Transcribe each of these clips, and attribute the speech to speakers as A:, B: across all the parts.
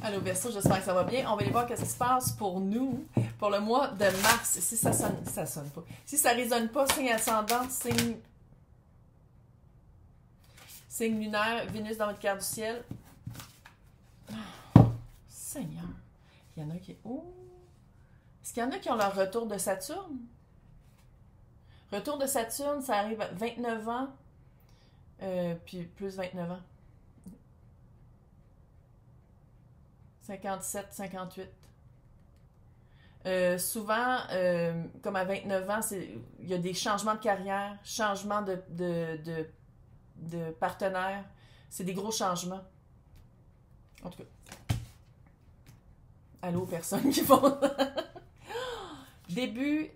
A: Allô Verseau, j'espère que ça va bien. On va aller voir ce qui se passe pour nous pour le mois de mars. Si ça sonne pas. Si ça résonne pas, signe ascendant, signe lunaire, Vénus dans votre carte du ciel. Oh, Seigneur. Il y en a qui... Oh! Est-ce qu'il y en a qui ont leur retour de Saturne? Retour de Saturne, ça arrive à 29 ans. Puis plus 29 ans. 57, 58. Souvent, comme à 29 ans, il y a des changements de carrière, changements de partenaire. C'est des gros changements. En tout cas. Allô, personne qui font. Début.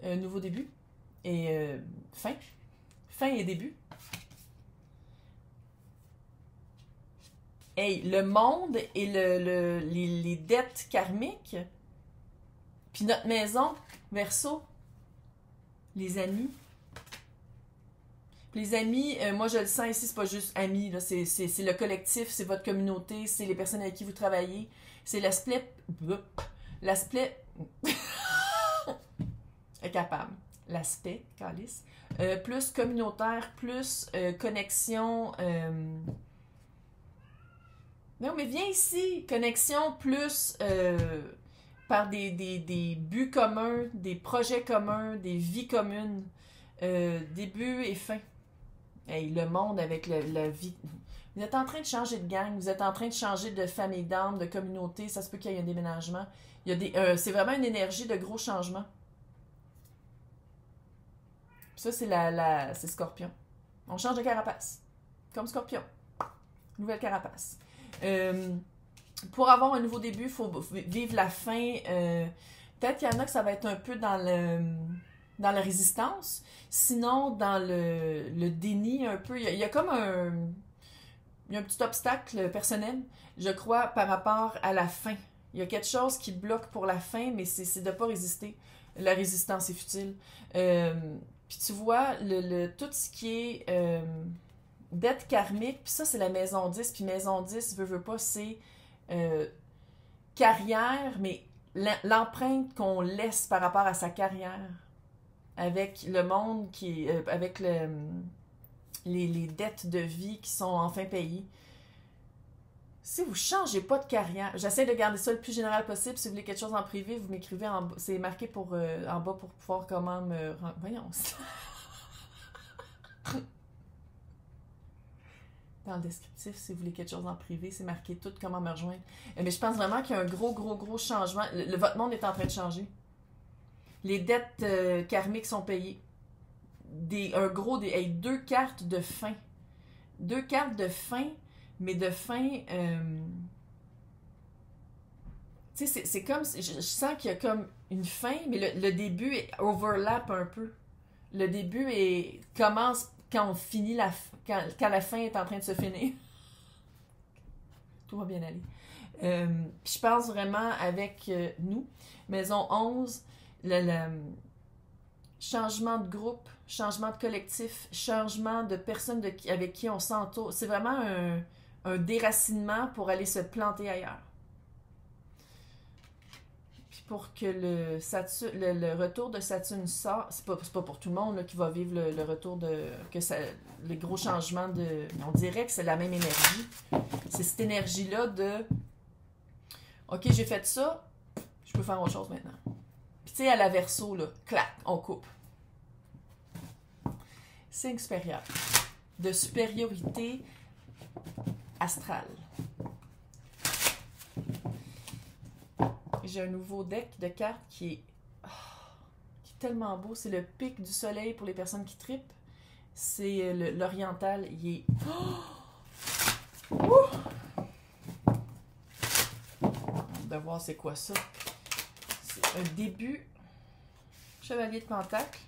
A: Nouveau début. Et fin. Fin et début. Hey, le monde et les dettes karmiques, puis notre maison, Verseau, les amis. Les amis, moi je le sens ici, c'est pas juste amis, là, c'est le collectif, c'est votre communauté, c'est les personnes avec qui vous travaillez, c'est l'aspect... L'aspect... capable. L'aspect, calice. Plus communautaire, plus connexion... Non, mais viens ici. Connexion plus par des buts communs, des projets communs, des vies communes. Début et fin. Hey, le monde avec la vie. Vous êtes en train de changer de gang, vous êtes en train de changer de famille d'âme, de communauté. Ça se peut qu'il y ait un déménagement. C'est vraiment une énergie de gros changements. Ça, c'est Scorpion. On change de carapace. Comme Scorpion. Nouvelle carapace. Pour avoir un nouveau début, il faut vivre la fin. Peut-être qu'il y en a que ça va être un peu dans la résistance. Sinon, dans le déni, un peu. Il y a comme il y a un petit obstacle personnel, je crois, par rapport à la fin. Il y a quelque chose qui bloque pour la fin, mais c'est de ne pas résister. La résistance est futile. Puis tu vois, tout ce qui est... dette karmique, puis ça, c'est la maison 10, puis maison 10, veut pas, c'est carrière, mais l'empreinte qu'on laisse par rapport à sa carrière, avec le monde avec les dettes de vie qui sont enfin payées. Si vous changez pas de carrière, j'essaie de garder ça le plus général possible. Si vous voulez quelque chose en privé, vous m'écrivez en bas. C'est marqué en bas pour pouvoir comment me... Voyons. Dans le descriptif, si vous voulez quelque chose en privé, c'est marqué tout comment me rejoindre. Mais je pense vraiment qu'il y a un gros changement. Votre monde est en train de changer. Les dettes karmiques sont payées. Deux cartes de fin. Deux cartes de fin, mais de fin... tu sais, c'est comme... Je sens qu'il y a comme une fin, mais le début overlap un peu. Le début commence quand on finit quand la fin est en train de se finir. Tout va bien aller. Je pense vraiment avec nous, Maison 11, le changement de groupe, changement de collectif, changement de personnes avec qui on s'entoure. C'est vraiment un déracinement pour aller se planter ailleurs. Puis pour que le retour de Saturne sort, c'est pas pour tout le monde là, qui va vivre le retour les gros changements de... On dirait que c'est la même énergie. C'est cette énergie-là de OK, j'ai fait ça, je peux faire autre chose maintenant. Puis tu sais, à la Verseau, là, clac, on coupe. Signe supérieur. De supériorité astrale. J'ai un nouveau deck de cartes qui est tellement beau. C'est le pic du soleil pour les personnes qui trippent. C'est l'oriental. Il est... On va voir c'est quoi ça. C'est un début. Chevalier de Pentacle.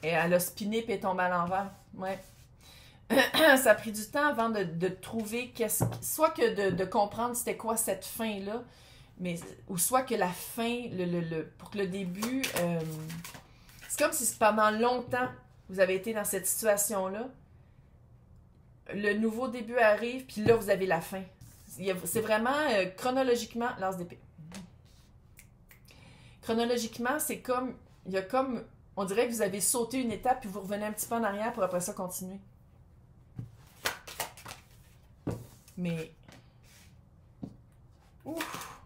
A: Et elle a spiné puis elle est tombée à l'envers. Ouais. Ça a pris du temps avant de trouver soit que de comprendre c'était quoi cette fin-là, mais ou soit que la fin, pour que le début... c'est comme si pendant longtemps, vous avez été dans cette situation-là, le nouveau début arrive, puis là, vous avez la fin. C'est vraiment chronologiquement l'as d'épée. Chronologiquement, c'est comme... Il y a comme... On dirait que vous avez sauté une étape, puis vous revenez un petit peu en arrière pour après ça continuer. Mais... Ouf!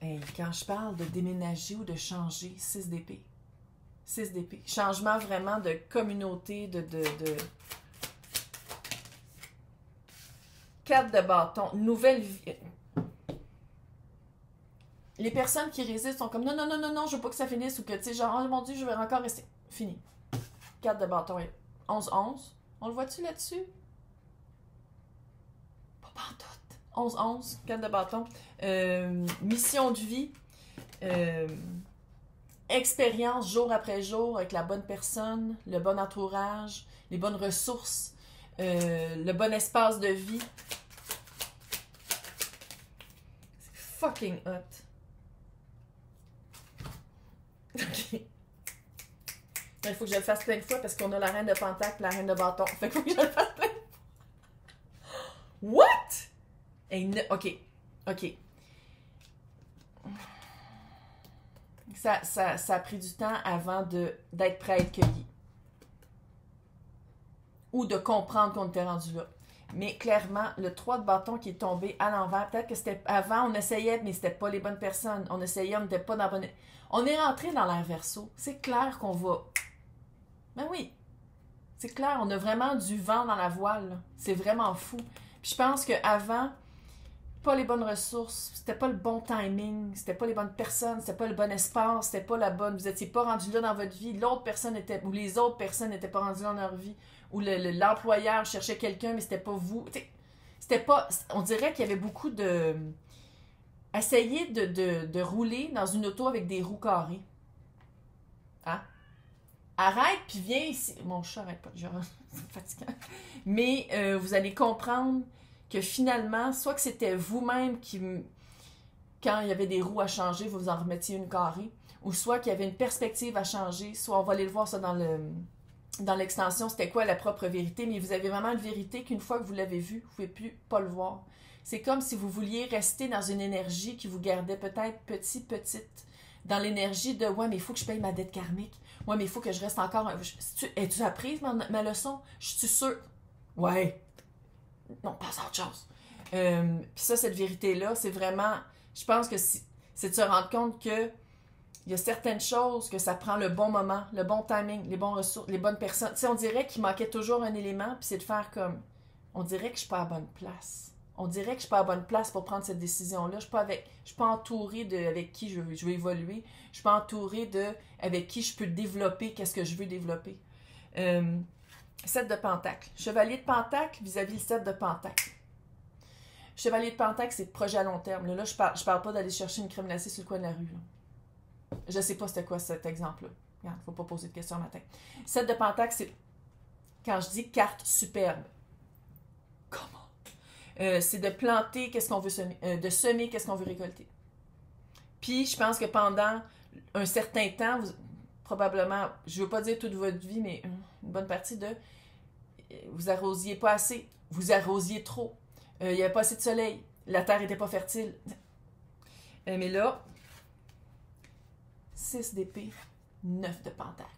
A: Hey, quand je parle de déménager ou de changer, 6 d'épée. 6 d'épée. Changement vraiment de communauté, de... 4 de bâton. Nouvelle vie. Les personnes qui résistent sont comme non, non, non, non, non, je veux pas que ça finisse ou que tu sais, genre, oh mon Dieu, je vais encore rester. Fini. 4 de bâton. 11-11. On le voit-tu là-dessus? Pas pantoute. 11-11. 4 de bâton. Mission de vie. Expérience jour après jour avec la bonne personne, le bon entourage, les bonnes ressources, le bon espace de vie. C'est fucking hot. Ok. Il faut que je le fasse plein de fois parce qu'on a la reine de pentacle et la reine de bâton. Fait qu'il faut que je le fasse plein de fois. What? Hey, ok. Ok. Ça a pris du temps avant d'être prêt à être cueilli. Ou de comprendre qu'on était rendu là. Mais clairement, le 3 de bâton qui est tombé à l'envers, peut-être que c'était avant, on essayait, mais c'était pas les bonnes personnes. On essayait, on n'était pas dans la bonne... On est rentré dans l'air verso. C'est clair qu'on va... Ben oui. C'est clair, on a vraiment du vent dans la voile. C'est vraiment fou. Puis je pense qu'avant, pas les bonnes ressources, c'était pas le bon timing, c'était pas les bonnes personnes, c'était pas le bon espace, c'était pas la bonne... Vous étiez pas rendu là dans votre vie, l'autre personne était... Ou les autres personnes n'étaient pas rendues dans leur vie. Ou l'employeur cherchait quelqu'un, mais c'était pas vous. C'était pas... On dirait qu'il y avait beaucoup de... Essayez de rouler dans une auto avec des roues carrées. Hein? Arrête, puis viens ici. Mon chat arrête pas de genre, c'est fatigant. Mais vous allez comprendre que finalement, soit que c'était vous-même qui... Quand il y avait des roues à changer, vous en remettiez une carrée. Ou soit qu'il y avait une perspective à changer. Soit on va aller le voir ça dans l'extension, c'était quoi la propre vérité, mais vous avez vraiment une vérité qu'une fois que vous l'avez vue, vous ne pouvez plus pas le voir. C'est comme si vous vouliez rester dans une énergie qui vous gardait peut-être petite, dans l'énergie de « Ouais, mais il faut que je paye ma dette karmique. Ouais, mais il faut que je reste encore... Es-tu apprise ma leçon? Je suis sûre. Ouais. Non, passe à autre chose. » Puis ça, cette vérité-là, c'est vraiment... Je pense que c'est de se rendre compte que il y a certaines choses que ça prend le bon moment, le bon timing, les bonnes ressources, les bonnes personnes. Tu sais, on dirait qu'il manquait toujours un élément, puis c'est de faire comme... On dirait que je suis pas à la bonne place. On dirait que je suis pas à la bonne place pour prendre cette décision-là. Je suis pas entourée avec qui je veux évoluer. Je suis pas entourée avec qui je peux développer qu'est-ce que je veux développer. 7 de pentacle. Chevalier de pentacle vis-à-vis le 7 de pentacle. Chevalier de pentacle, c'est projet à long terme. Là, je parle pas d'aller chercher une crème glacée sur le coin de la rue. Là. Je sais pas c'était quoi cet exemple-là. Regarde, faut pas poser de questions matin. 7 de pentacle, c'est quand je dis carte superbe. Comment? C'est de planter qu'est-ce qu'on veut semer, de semer qu'est-ce qu'on veut récolter. Puis, je pense que pendant un certain temps, probablement, je veux pas dire toute votre vie, mais une bonne partie vous arrosiez pas assez, vous arrosiez trop, il y avait pas assez de soleil, la terre était pas fertile. Mais là, 6 d'épée, 9 de pentacle.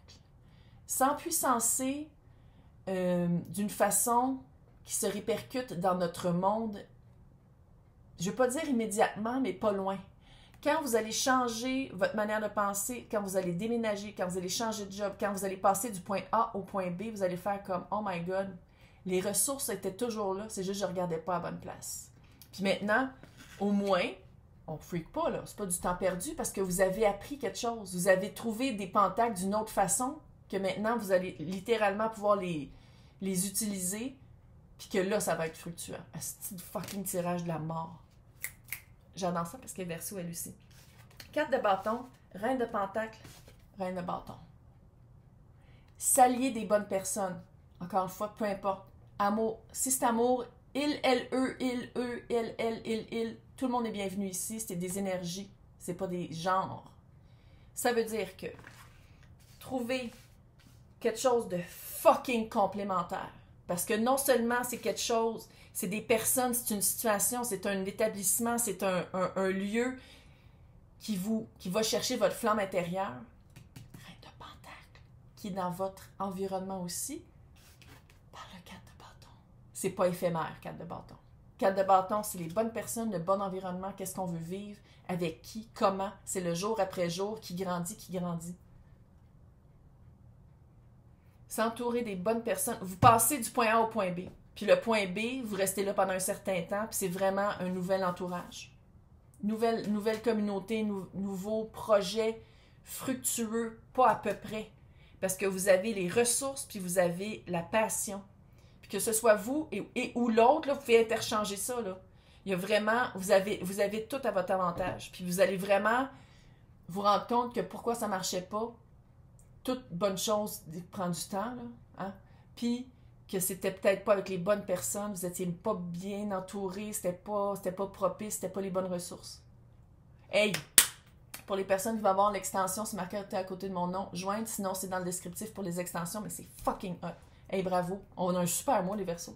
A: S'empuissancer d'une façon qui se répercute dans notre monde, je ne veux pas dire immédiatement, mais pas loin. Quand vous allez changer votre manière de penser, quand vous allez déménager, quand vous allez changer de job, quand vous allez passer du point A au point B, vous allez faire comme « Oh my God, les ressources étaient toujours là, c'est juste que je ne regardais pas à la bonne place. » Puis maintenant, au moins, on ne freak pas, là. C'est pas du temps perdu parce que vous avez appris quelque chose. Vous avez trouvé des pentacles d'une autre façon que maintenant, vous allez littéralement pouvoir les utiliser puis que là, ça va être fructueux. Un style fucking tirage de la mort. J'adore ça parce qu'elle est verso elle aussi. 4 de bâton, reine de pentacle, reine de bâton. S'allier des bonnes personnes. Encore une fois, peu importe. Amour. Si c'est amour, il, elle, eux, il, eux, elle, il. Tout le monde est bienvenu ici. C'est des énergies. C'est pas des genres. Ça veut dire que trouver quelque chose de fucking complémentaire. Parce que non seulement c'est quelque chose, c'est des personnes, c'est une situation, c'est un établissement, c'est un lieu qui va chercher votre flamme intérieure. Reine de Pentacle, qui est dans votre environnement aussi, par le 4 de bâton. C'est pas éphémère, 4 de bâton. 4 de bâton, c'est les bonnes personnes, le bon environnement, qu'est-ce qu'on veut vivre, avec qui, comment. C'est le jour après jour qui grandit, qui grandit. S'entourer des bonnes personnes. Vous passez du point A au point B. Puis le point B, vous restez là pendant un certain temps, puis c'est vraiment un nouvel entourage. Nouvelle communauté, nouveau projet fructueux, pas à peu près. Parce que vous avez les ressources, puis vous avez la passion. Puis que ce soit vous et ou l'autre, là, vous pouvez interchanger ça. Là. Il y a vraiment, vous avez tout à votre avantage. Puis vous allez vraiment vous rendre compte que pourquoi ça ne marchait pas, toute bonne chose prend du temps. Là, hein? Puis que c'était peut-être pas avec les bonnes personnes, vous étiez pas bien entouré, c'était pas propice, c'était pas les bonnes ressources. Hey! Pour les personnes qui vont avoir l'extension, c'est marqué à côté de mon nom, joindre, sinon c'est dans le descriptif pour les extensions, mais c'est fucking hot. Hey, bravo! On a un super mois, les Verseaux.